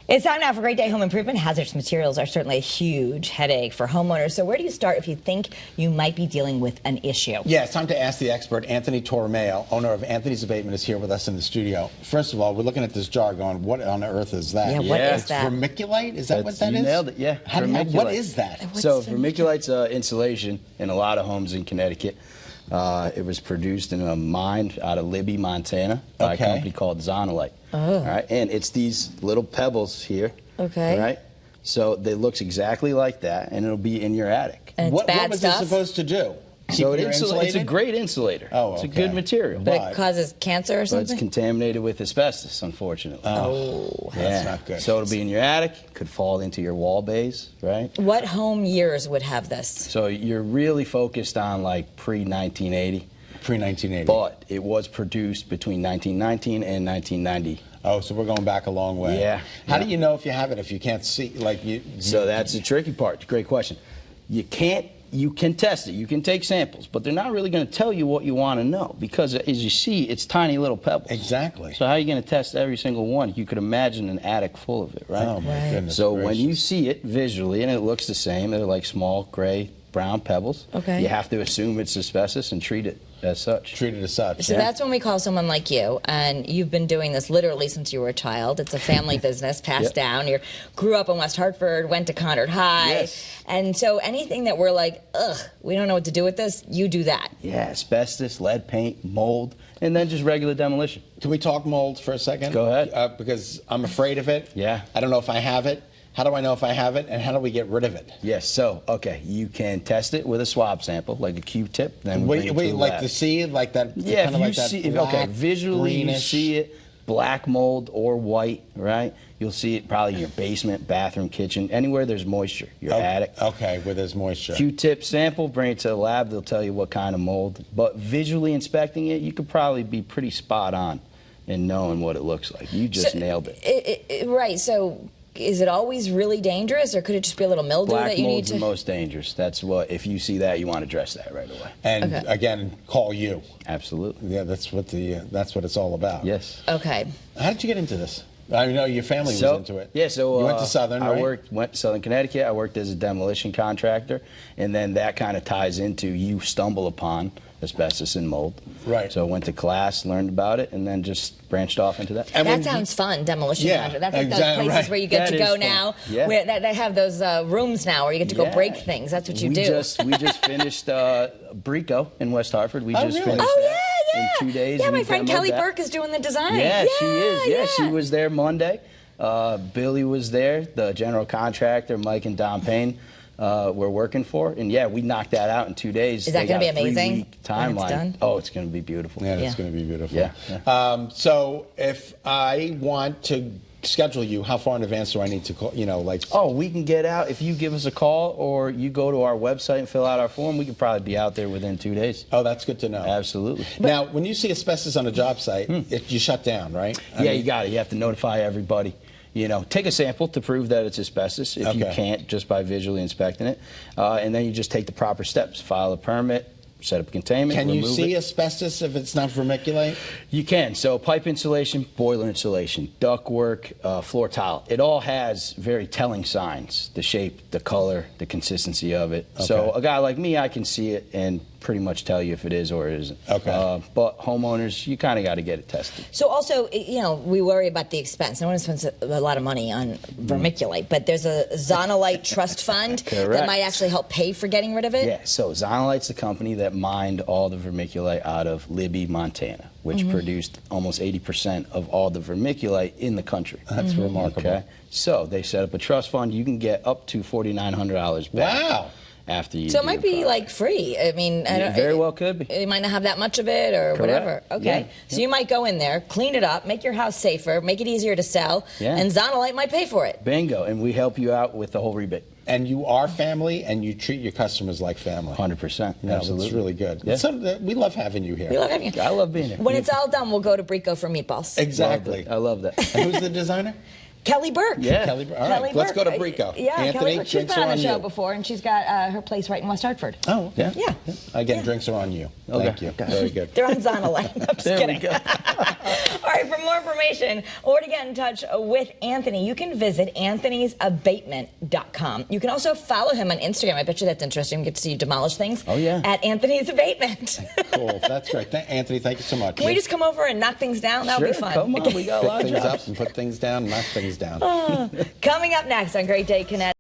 It's time now for Great Day Home Improvement. Hazardous materials are certainly a huge headache for homeowners. So where do you start if you think you might be dealing with an issue? Yeah, it's time to ask the expert. Anthony Torromeo, owner of Anthony's Abatement, is here with us in the studio. First of all, we're looking at this jar going, what on earth is that? Yeah, what is that? Vermiculite? Is that what that is? You nailed it, yeah. What is that? So vermiculite's insulation in a lot of homes in Connecticut. It was produced in a mine out of Libby, Montana, by a company called Zonolite. Oh. All right, and it's these little pebbles here. Okay. Right? So they looks exactly like that, and it'll be in your attic. And it's What bad was stuff? it supposed to do? So it's a great insulator. Oh, It's a good material. But it causes cancer or But something? it's contaminated with asbestos, unfortunately. Oh. That's not good. So it'll be in your attic, could fall into your wall bays, right? What home years would have this? So you're really focused on like pre-1980. Pre-1980. But it was produced between 1919 and 1990. Oh, so we're going back a long way. Yeah. How do you know if you have it if you can't see? So that's the tricky part. Great question. You can test it. You can take samples, but they're not really going to tell you what you want to know because, as you see, it's tiny little pebbles. Exactly. So how are you going to test every single one? You could imagine an attic full of it, right? Oh, my goodness So gracious. when you see it visually, and it looks the same, they're like small, gray, brown pebbles. Okay. You have to assume it's asbestos and treat it as such. Treat it as such. So that's when we call someone like you, and you've been doing this literally since you were a child. It's a family business passed down. You grew up in West Hartford, went to Conard High, Yes. and so anything that we're like, ugh, we don't know what to do with this, you do that. Yeah, asbestos, lead paint, mold, and then just regular demolition. Can we talk mold for a second? Go ahead. Because I'm afraid of it. Yeah. I don't know if I have it. How do I know if I have it, and how do we get rid of it? Yes, so, okay, you can test it with a swab sample, like a Q-tip, then Wait, bring it to the like lab. to see, like that, Yeah, kind of if you like that see, black, okay, visually greenish. you see it, black mold or white, right? You'll see it probably in your basement, bathroom, kitchen, anywhere there's moisture, your attic. Okay, where there's moisture. Q-tip sample, bring it to the lab, they'll tell you what kind of mold. But visually inspecting it, you could probably be pretty spot on in knowing what it looks like. You just nailed it. Right, so is it always really dangerous, or could it just be a little mildew that you need Black to? mold's the most dangerous. That's what, if you see that, you want to address that right away. And again, call you. Absolutely. Yeah, that's what it's all about. Yes. Okay. How did you get into this? I know your family was into it. Yeah, so you went to Southern, right? Went to Southern Connecticut. I worked as a demolition contractor, and then that kind of ties into you stumble upon asbestos and mold. Right. So I went to class, learned about it, and then just branched off into that. And that sounds fun, demolition contractor. That's like exactly, those places where you get to go fun. now, Yeah. where they have those rooms now where you get to go break things. That's what you do. We just finished Brico in West Hartford. We just really? finished Oh, that in 2 days. Yeah, we my friend demoed Kelly that. Burke is doing the design. Yeah, she is. Yeah, she was there Monday. Billy was there, the general contractor, Mike and Don Payne were working for. And yeah, we knocked that out in 2 days. Is that going to be amazing? 3-week timeline. When it's done? Oh, it's going to be beautiful. Yeah, it's going to be beautiful. Yeah. So if I want to schedule you, how far in advance do I need to call? You know, like. Oh, we can get out. If you give us a call or you go to our website and fill out our form, we could probably be out there within 2 days. Oh, that's good to know. Absolutely. Now, when you see asbestos on a job site, you shut down, right? You got it. You have to notify everybody. You know, take a sample to prove that it's asbestos if you can't, just by visually inspecting it. And then you just take the proper steps. File a permit, set up containment, Can you remove see it. asbestos if it's not vermiculite? You can. So pipe insulation, boiler insulation, ductwork, floor tile. It all has very telling signs. The shape, the color, the consistency of it. So a guy like me, I can see it and pretty much tell you if it is or it isn't. But homeowners, you kind of got to get it tested. So also, you know, we worry about the expense. No one spends a lot of money on vermiculite, but there's a Zonolite trust fund that might actually help pay for getting rid of it? Yeah, so Zonolite's the company that mined all the vermiculite out of Libby, Montana, which produced almost 80% of all the vermiculite in the country. That's remarkable. Okay, so they set up a trust fund. You can get up to $4,900 back. Wow. After you So it might be like free. I mean, it very well could be. It might not have that much of it or whatever. Okay. Yeah. So you might go in there, clean it up, make your house safer, make it easier to sell, and Zonolite might pay for it. Bingo, and we help you out with the whole rebate. And you are family, and you treat your customers like family. 100%. Yeah, Absolutely. It's really good. Yeah. So, we love having you here. We love having you. I love being here. When it's all done, we'll go to Brico for meatballs. Exactly. I love that. And who's the designer? Kelly Burke. Yeah. Kelly Burke. All right, Kelly let's Burke. go to Brico. Yeah, Anthony, Kelly Burke. She's drinks been are on the on show you. before, and she's got her place right in West Hartford. Oh, okay. Yeah. Again, drinks are on you. Okay. Thank you. Very good. They're on Zonolite. I'm just There kidding. we go. All right, for more information or to get in touch with Anthony, you can visit anthonysabatement.com. You can also follow him on Instagram. I bet you that's interesting. We get to see you demolish things. Oh, yeah. At Anthony's Abatement. Cool. That's great. Anthony, thank you so much. Can we just come over and knock things down? That would be fun. Come on. We got a lot of Pick things jobs. up and put things down, knock things down. Coming up next on Great Day Connect.